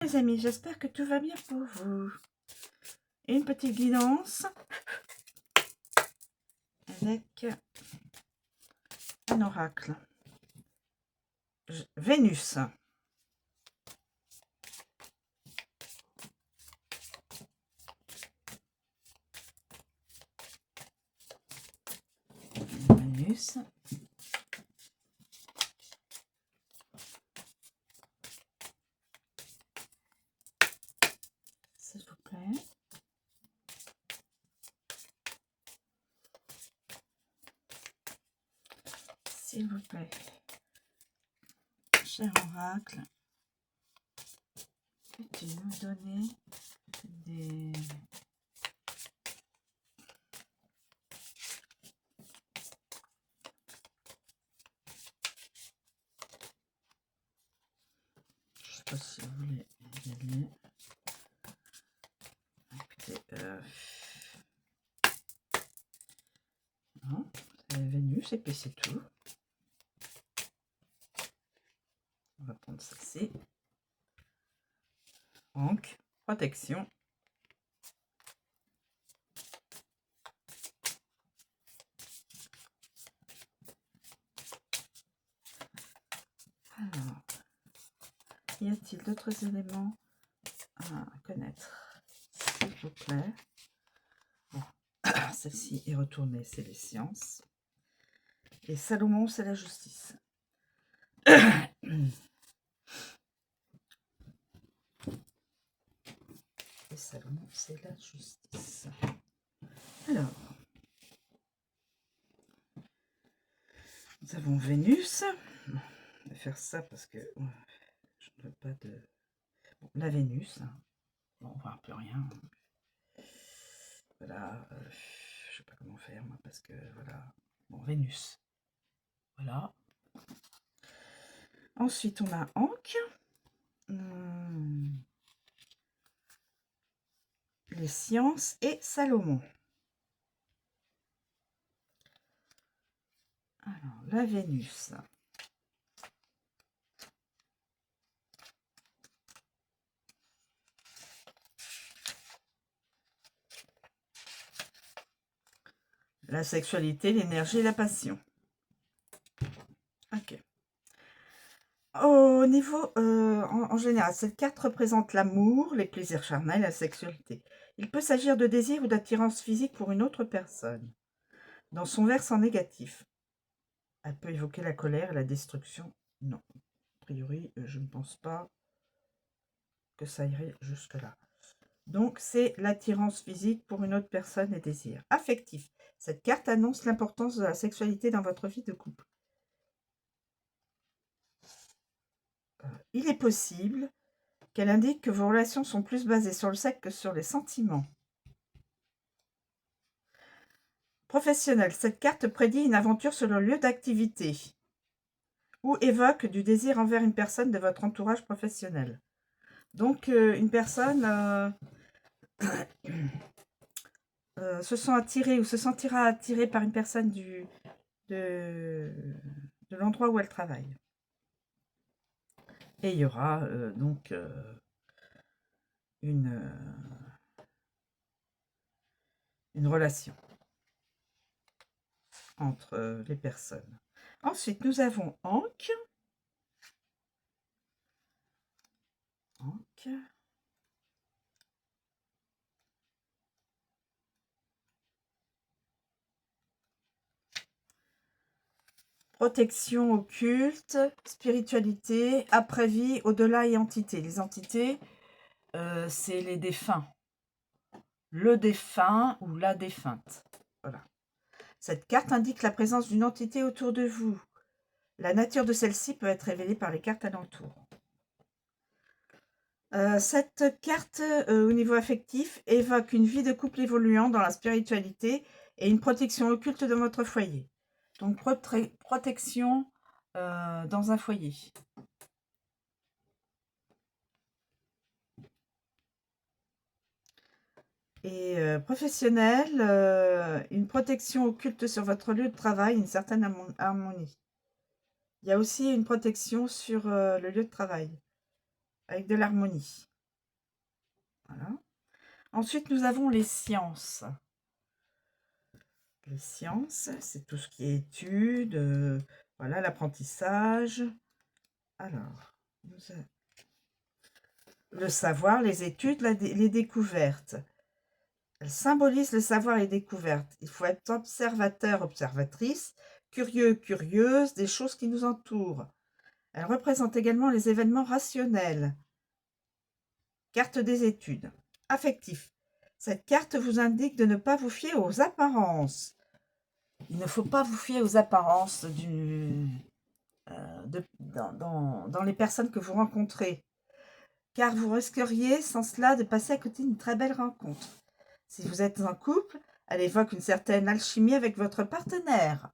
Les amis, j'espère que tout va bien pour vous. Une petite guidance avec un oracle. Vénus. Vénus. S'il vous plaît. S'il vous plaît. Cher oracle, peux-tu nous donner des... Je sais pas si vous voulez y aller. Écoutez, non, c'est Vénus et puis c'est tout. On va prendre celle-ci. Donc, protection. Alors, y a-t-il d'autres éléments à connaître, s'il vous plaît? Bon, celle-ci est retournée, c'est les sciences. Et Salomon, c'est la justice. Et Salomon, c'est la justice. Alors, nous avons Vénus. Je vais faire ça parce que je ne veux pas de... Bon, la Vénus. Bon, on ne voit plus rien. Voilà. Je ne sais pas comment faire, moi, parce que, voilà. Bon, Vénus. Voilà. Ensuite, on a Ankh. Les sciences et Salomon. Alors, la Vénus. La sexualité, l'énergie et la passion. Ok. Au niveau, en général, cette carte représente l'amour, les plaisirs charnels, la sexualité. Il peut s'agir de désir ou d'attirance physique pour une autre personne. Dans son versant négatif, elle peut évoquer la colère et la destruction. Non, a priori, je ne pense pas que ça irait jusque-là. Donc, c'est l'attirance physique pour une autre personne et désir. Affectif. Cette carte annonce l'importance de la sexualité dans votre vie de couple. Il est possible qu'elle indique que vos relations sont plus basées sur le sexe que sur les sentiments. Professionnel. Cette carte prédit une aventure sur le lieu d'activité ou évoque du désir envers une personne de votre entourage professionnel. Donc, une personne se sent attirée ou se sentira attirée par une personne de l'endroit où elle travaille. Et il y aura donc une relation entre les personnes. Ensuite, nous avons Ankh. Ankh. Protection occulte, spiritualité, après-vie, au-delà et entité. Les entités, c'est les défunts. Le défunt ou la défunte. Voilà. Cette carte indique la présence d'une entité autour de vous. La nature de celle-ci peut être révélée par les cartes alentour. Cette carte, au niveau affectif, évoque une vie de couple évoluant dans la spiritualité et une protection occulte dans votre foyer. Donc, protection dans un foyer. Et professionnel, une protection occulte sur votre lieu de travail, une certaine harmonie. Il y a aussi une protection sur le lieu de travail, avec de l'harmonie. Voilà. Ensuite, nous avons les sciences. Les sciences, c'est tout ce qui est études, voilà, l'apprentissage. Alors, le savoir, les études, les découvertes. Elle symbolise le savoir et les découvertes. Il faut être observateur, observatrice, curieux, curieuse des choses qui nous entourent. Elle représente également les événements rationnels. Carte des études. Affectif. Cette carte vous indique de ne pas vous fier aux apparences. Il ne faut pas vous fier aux apparences dans les personnes que vous rencontrez, car vous risqueriez sans cela de passer à côté d'une très belle rencontre. Si vous êtes en couple, elle évoque une certaine alchimie avec votre partenaire.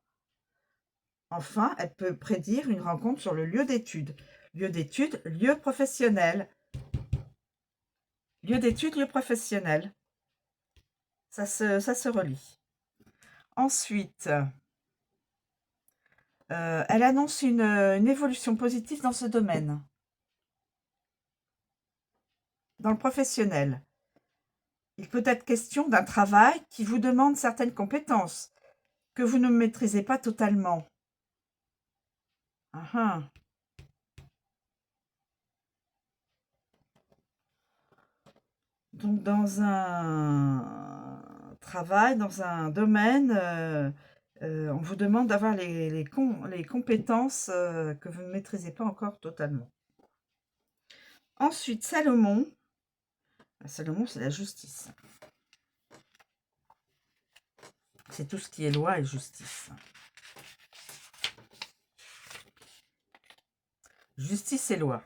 Enfin, elle peut prédire une rencontre sur le lieu d'études. Lieu d'études, lieu professionnel. Lieu d'études, lieu professionnel. Ça se relie. Ensuite, elle annonce une évolution positive dans ce domaine. Dans le professionnel. Il peut être question d'un travail qui vous demande certaines compétences que vous ne maîtrisez pas totalement. Donc, dans un travail, dans un domaine, on vous demande d'avoir les compétences que vous ne maîtrisez pas encore totalement. Ensuite, Salomon. Salomon, c'est la justice. C'est tout ce qui est loi et justice. Justice et loi.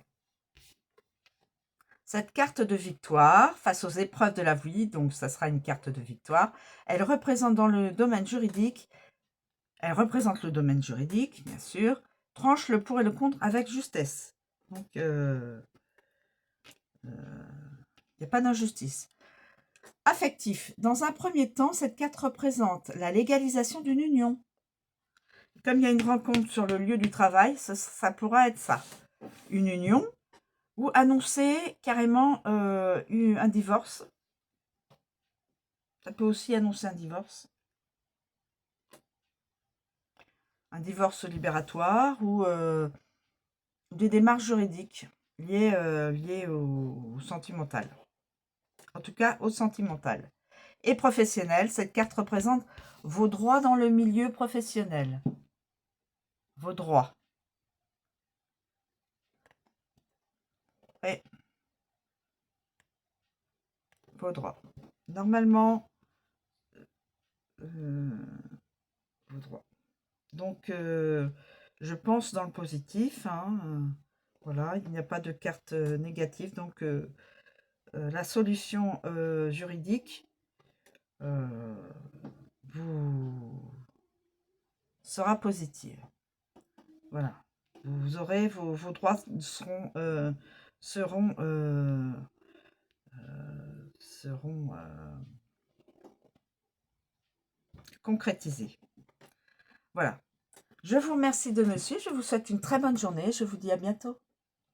Cette carte de victoire, face aux épreuves de la vie, donc ça sera une carte de victoire, elle représente dans le domaine juridique, elle représente le domaine juridique, bien sûr, tranche le pour et le contre avec justesse. Donc, il n'y a pas d'injustice. Affectif. Dans un premier temps, cette carte représente la légalisation d'une union. Comme il y a une rencontre sur le lieu du travail, ça pourra être ça. Une union, ou annoncer carrément un divorce. Ça peut aussi annoncer un divorce. Un divorce libératoire ou des démarches juridiques liées au sentimental. En tout cas, au sentimental. Et professionnel, cette carte représente vos droits dans le milieu professionnel. Vos droits. Et vos droits. Normalement, vos droits. Donc, je pense dans le positif. Voilà, il n'y a pas de carte négative. Donc, la solution juridique sera positive. Voilà. Vous aurez vos droits seront concrétisés. Voilà. Je vous remercie de me suivre. Je vous souhaite une très bonne journée. Je vous dis à bientôt.